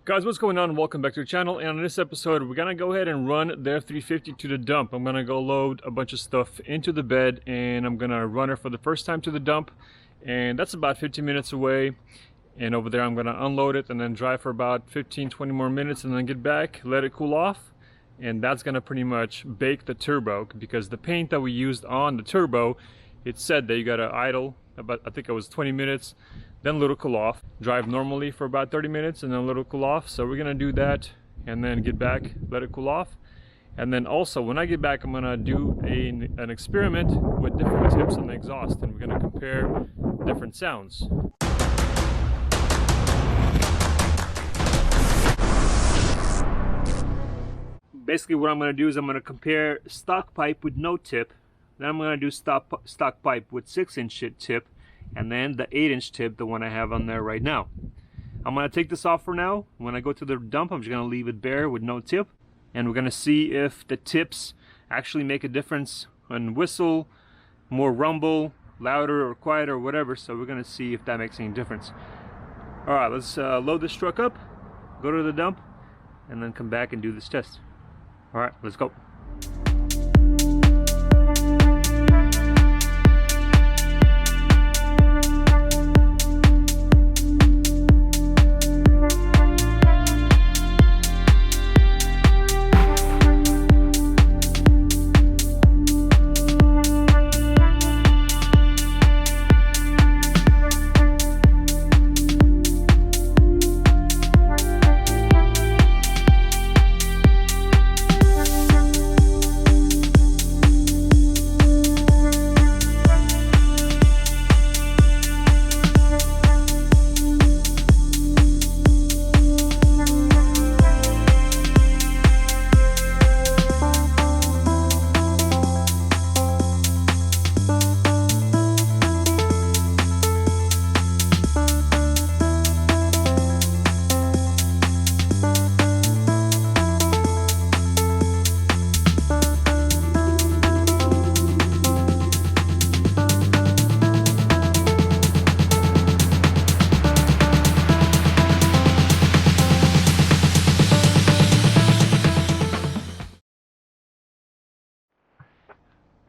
Guys, what's going on? Welcome back to the channel. And on this episode, we're gonna go ahead and run the F350 to the dump. I'm gonna go load a bunch of stuff into the bed and I'm gonna run her for the first time to the dump. And that's about 15 minutes away. And over there, I'm gonna unload it and then drive for about 15-20 more minutes and then get back, let it cool off. And that's gonna pretty much bake the turbo, because the paint that we used on the turbo, it said that you gotta idle about, I think it was 20 minutes, then let it cool off, drive normally for about 30 minutes and then let it cool off. So we're gonna do that and then get back, let it cool off. And then also when I get back, I'm gonna do an experiment with different tips on the exhaust, and we're gonna compare different sounds. Basically what I'm gonna do is I'm gonna compare stock pipe with no tip, then I'm gonna do stock pipe with 6-inch tip, and then the 8-inch tip, the one I have on there right now. I'm gonna take this off for now. When I go to the dump, I'm just gonna leave it bare with no tip, and we're gonna see if the tips actually make a difference on whistle, more rumble, louder or quieter or whatever. So we're gonna see if that makes any difference. All right, let's load this truck up, go to the dump, and then come back and do this test. All right, let's go.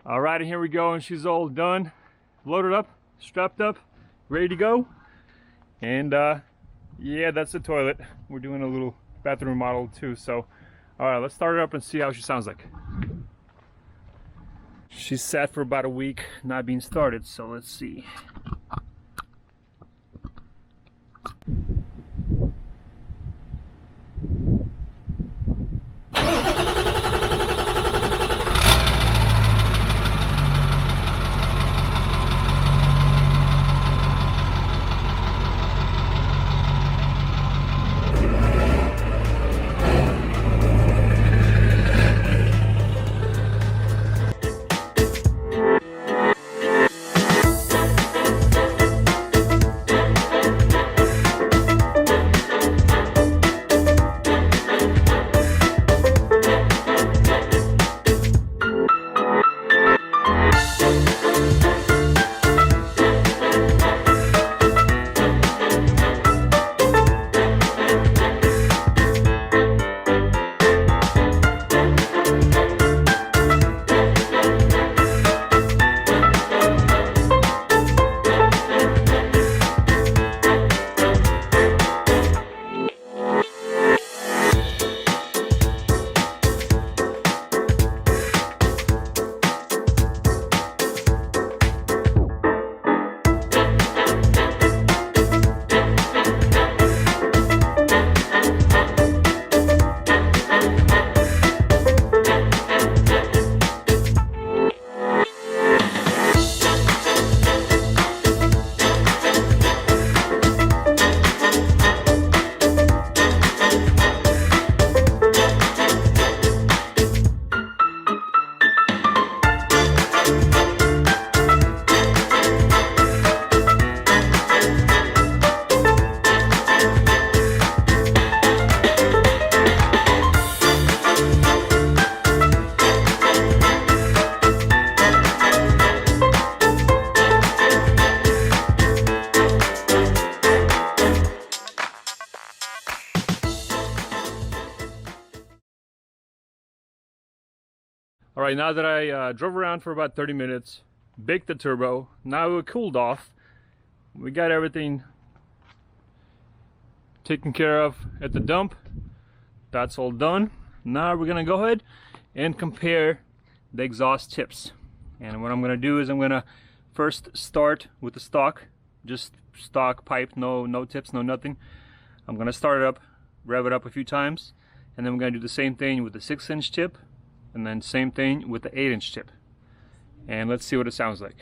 All right, and here we go, and she's all done, loaded up, strapped up, ready to go. And yeah, that's the toilet. We're doing a little bathroom remodel too. So all right, let's start her up and see how she sounds like. She's sat for about a week not being started, so let's see. All right, now that I drove around for about 30 minutes, baked the turbo, now it cooled off. We got everything taken care of at the dump. That's all done. Now we're gonna go ahead and compare the exhaust tips. And what I'm gonna do is I'm gonna first start with the stock, just stock pipe, no tips, no nothing. I'm gonna start it up, rev it up a few times, and then we're gonna do the same thing with the 6-inch tip, and then same thing with the 8-inch tip. And let's see what it sounds like.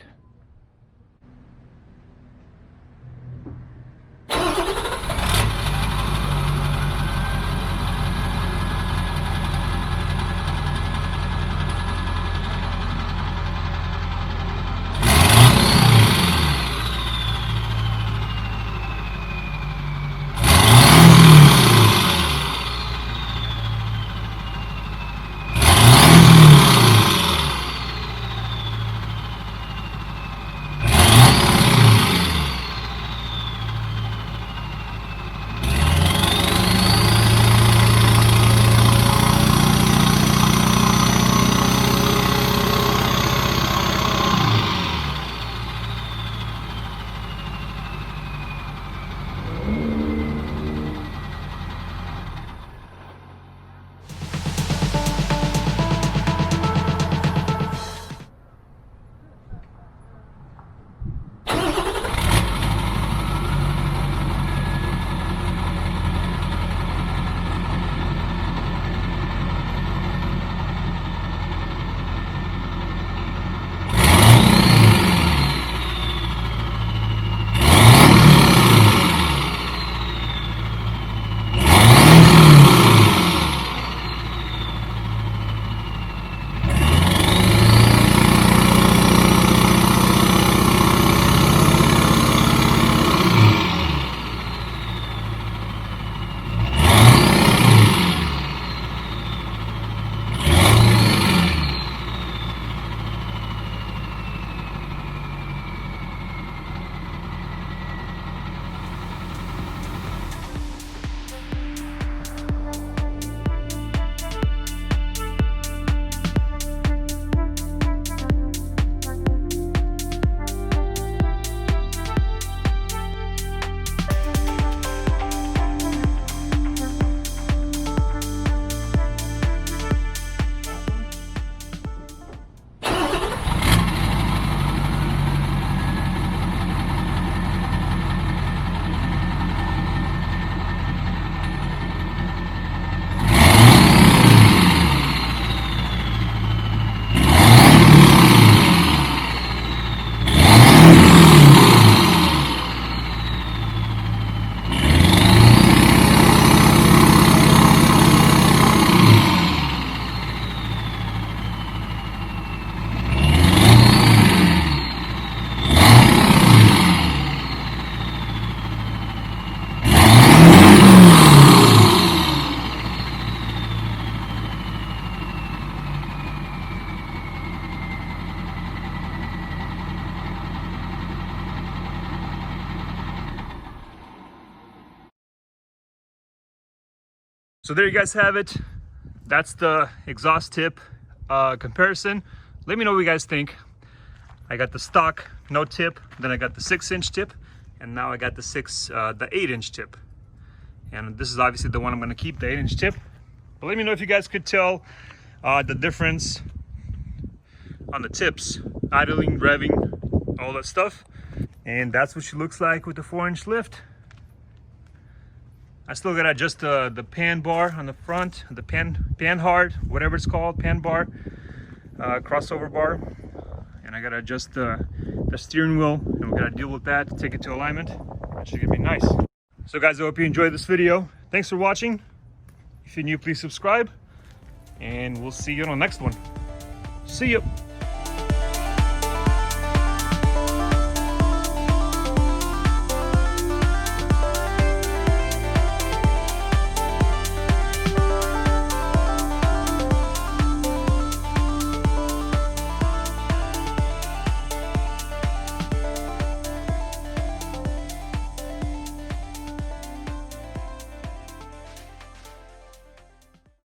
So there you guys have it. That's the exhaust tip comparison. Let me know what you guys think. I got the stock, no tip, then I got the 6-inch tip, and now I got the 8-inch tip. And this is obviously the one I'm gonna keep, the 8-inch tip. But let me know if you guys could tell the difference on the tips, idling, revving, all that stuff. And that's what she looks like with the 4-inch lift. I still gotta adjust the pan bar on the front, the pan hard, whatever it's called, pan bar, crossover bar. And I gotta adjust the steering wheel, and we gotta deal with that to take it to alignment. That should be nice. So guys, I hope you enjoyed this video. Thanks for watching. If you're new, please subscribe, and we'll see you on the next one. See ya.